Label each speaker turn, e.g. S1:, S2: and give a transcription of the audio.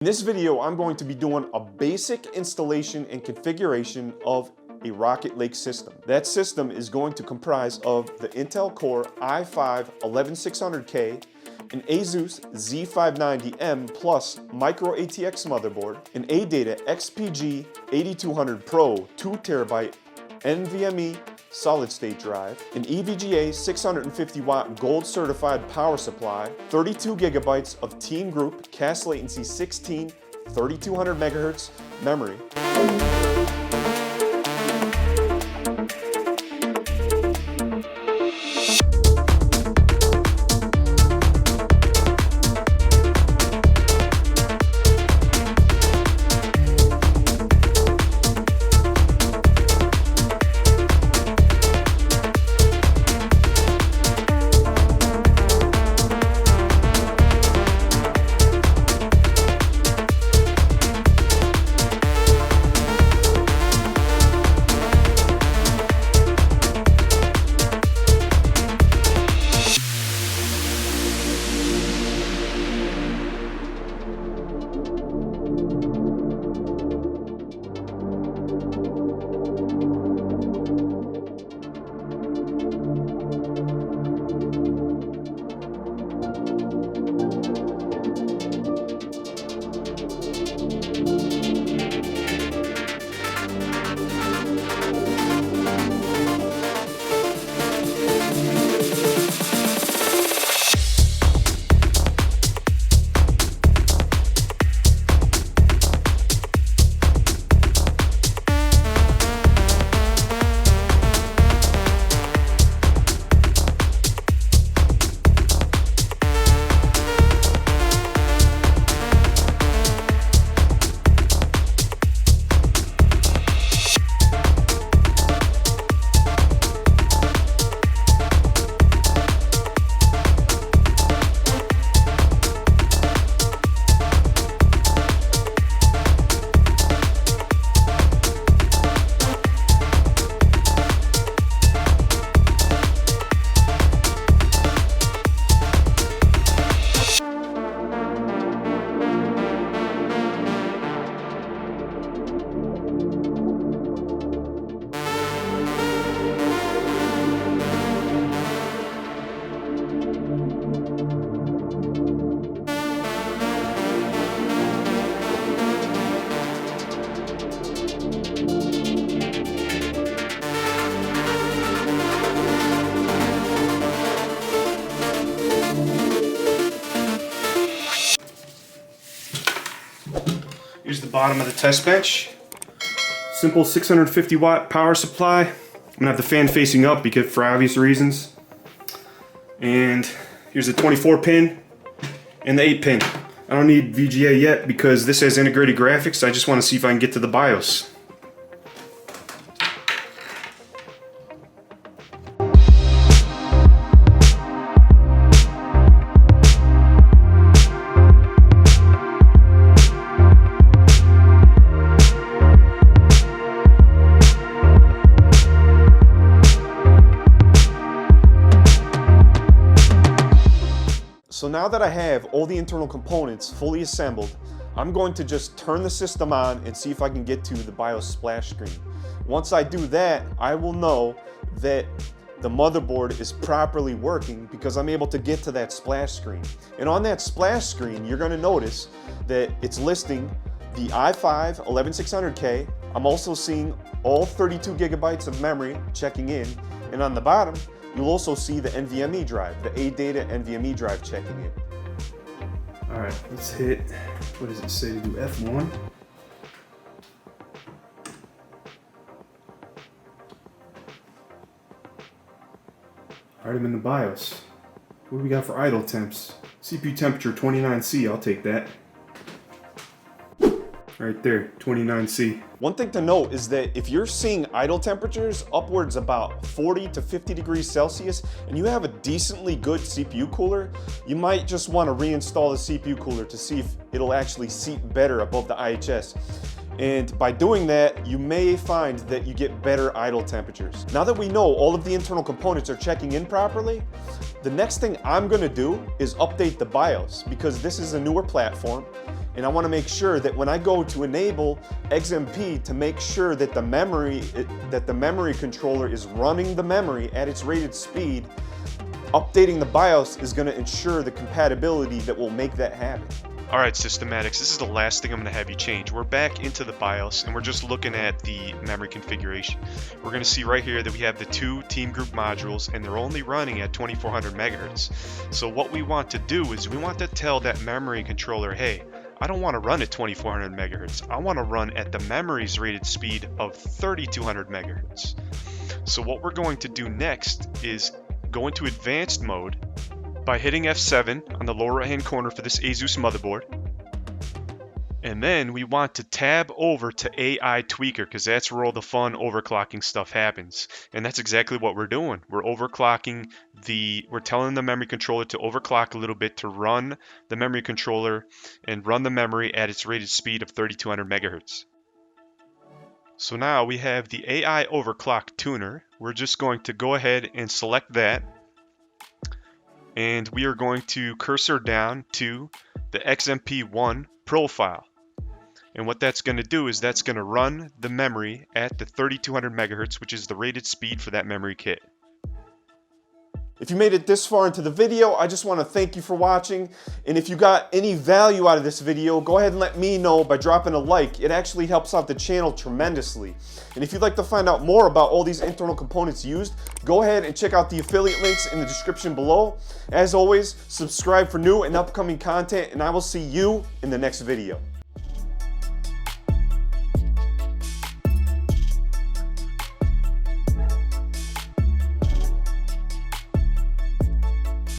S1: In this video, I'm going to be doing a basic installation and configuration of a Rocket Lake system. That system is going to comprise of the Intel Core i5-11600K, an ASUS Z590M-PLUS Micro ATX motherboard, an ADATA XPG 8200 Pro 2TB NVMe solid-state drive, an EVGA 650-watt gold certified power supply, 32 gigabytes of Team Group CAS latency 16, 3200 megahertz memory. Here's the bottom of the test bench. Simple 650 watt power supply. I'm gonna have the fan facing up because for obvious reasons. And here's the 24 pin and the 8 pin. I don't need VGA yet because this has integrated graphics. I just want to see if I can get to the BIOS. So now that I have all the internal components fully assembled, I'm going to just turn the system on and see if I can get to the BIOS splash screen. Once I do that, I will know that the motherboard is properly working because I'm able to get to that splash screen. And on that splash screen, you're going to notice that it's listing the i5-11600K. I'm also seeing all 32 gigabytes of memory checking in. And on the bottom, you'll also see the NVMe drive, the ADATA NVMe drive checking in. All right, let's hit, what does it say to do, F1? All right, I'm in the BIOS. What do we got for idle temps? CPU temperature 29C, I'll take that. Right there, 29C. One thing to note is that if you're seeing idle temperatures upwards about 40 to 50 degrees Celsius and you have a decently good CPU cooler, you might just want to reinstall the CPU cooler to see if it'll actually seat better above the IHS. And by doing that, you may find that you get better idle temperatures. Now that we know all of the internal components are checking in properly, the next thing I'm gonna do is update the BIOS, because this is a newer platform And I want to make sure that when I go to enable XMP to make sure that the memory controller is running the memory at its rated speed, updating the BIOS is going to ensure the compatibility that will make that happen.
S2: Alright Systematics, this is the last thing I'm going to have you change. We're back into the BIOS and we're just looking at the memory configuration. We're going to see right here that we have the two team group modules and they're only running at 2400 megahertz. So what we want to do is we want to tell that memory controller, hey, I don't want to run at 2400 megahertz. I want to run at the memory's rated speed of 3200 megahertz. So what we're going to do next is go into advanced mode by hitting F7 on the lower right hand corner for this ASUS motherboard. And then we want to tab over to AI Tweaker because that's where all the fun overclocking stuff happens. And that's exactly what we're doing. We're overclocking we're telling the memory controller to overclock a little bit to run the memory controller and run the memory at its rated speed of 3200 megahertz. So now we have the AI overclock tuner. We're just going to go ahead and select that. And we are going to cursor down to the XMP1 profile. And what that's going to do is that's going to run the memory at the 3200 megahertz, which is the rated speed for that memory kit.
S1: If you made it this far into the video, I just want to thank you for watching. And if you got any value out of this video, go ahead and let me know by dropping a like. It actually helps out the channel tremendously. And if you'd like to find out more about all these internal components used, go ahead and check out the affiliate links in the description below. As always, subscribe for new and upcoming content, and I will see you in the next video.